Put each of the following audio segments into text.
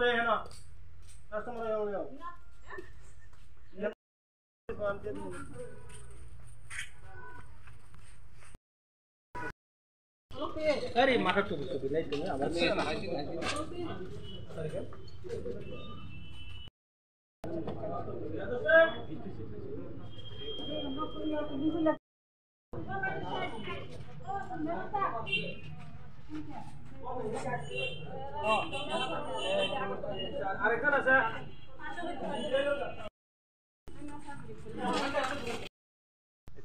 ले है ना कस्टमर है ले आओ अरे माथा तो कुछ भी नहीं तुम्हें आवाज अरे कल से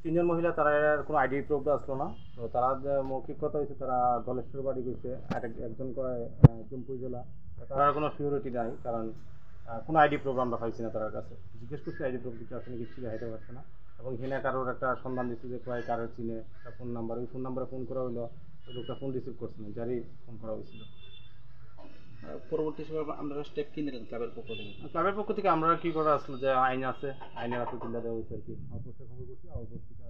তিনজন মহিলা তারা কোনো আইডি প্রুফ আসলো না তো তারা মৌখিক কথা হয়েছে তারা ধলেশ্বর বাড়ি গেছে একজন কয় জম্পুই জেলা তার কোনো সিকিউরিটি নাই কারণ কোনো আইডি প্রুফ আমরা পাইছি না তার কাছে জিজ্ঞেস করছি আইডি প্রুফ কিছু আসলে কিছু দেখাইতে পারছে না এবং হেনে কারোর একটা সন্ধান দিচ্ছে যে কয় কারোর চিনে একটা ফোন নাম্বার ওই ফোন নাম্বারে ফোন করা হলো ওই লোকটা ফোন রিসিভ করছে না যারই ফোন করা হয়েছিল পরবর্তী সময় আমরা স্টেপ কি নিলেন ক্লাবের পক্ষ থেকে আমরা কি করা আসলো যে আইন আছে আইনের আসলে চিন্তা দেওয়া হয়েছে আর কি অপোস্টে খবর করছি অপোস্টিকা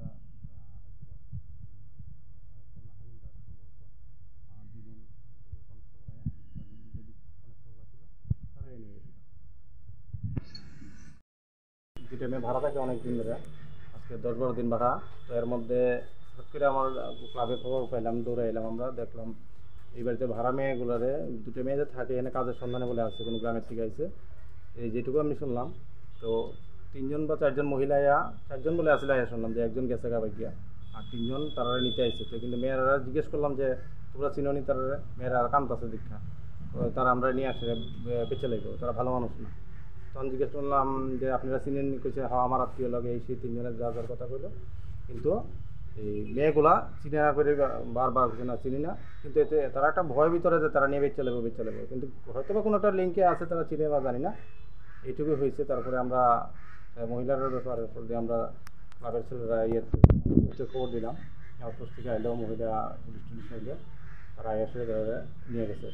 দুটো মেয়ে ভাড়া থাকে অনেক দিন ধরে আজকে 10-12 দিন ভাড়া তো এর মধ্যে হঠাৎ করে আমার ক্লাবে খবর পাইলাম দৌড়ে এলাম আমরা দেখলাম এই বাড়িতে ভাড়া মেয়েগুলোরে দুটো মেয়ে যে থাকে এখানে কাজের সন্ধানে বলে আসছে কোনো গ্রামের থেকে আসছে এই যেটুকু আমি শুনলাম তো 3জন বা 4জন মহিলা 4জন বলে আসলে শুনলাম যে একজন গেছে গা গিয়া আর 3জন তারা নিতে আসছে তো কিন্তু মেয়েরা জিজ্ঞেস করলাম যে তোমরা চিনোনি তারা মেয়েরা কামতাছে দীক্ষা তারা আমরা নিয়ে আসে বেঁচে লাগবো তারা ভালো মানুষ না তখন জিজ্ঞেস করলাম যে আপনারা চিনেন কইছে হ্যাঁ আমার আত্মীয় লাগে এই সেই 3জনের যাওয়ার কথা কইলো কিন্তু এই মেয়েগুলা চিনে না করে বারবার কিছু না চিনি না কিন্তু এতে তারা একটা ভয় ভিতরে যে তারা নিয়ে বেঁচে লেবে কিন্তু হয়তো বা কোনো একটা লিঙ্কে আছে তারা চিনে বা জানি না এইটুকুই হয়েছে তারপরে আমরা মহিলাদের ব্যাপারে আমরা ক্লাবের ছেলেরা খবর দিলাম আউটপোস্ট থেকে এলেও মহিলা পুলিশ টুলিশ এলে তারা এসে নিয়ে গেছে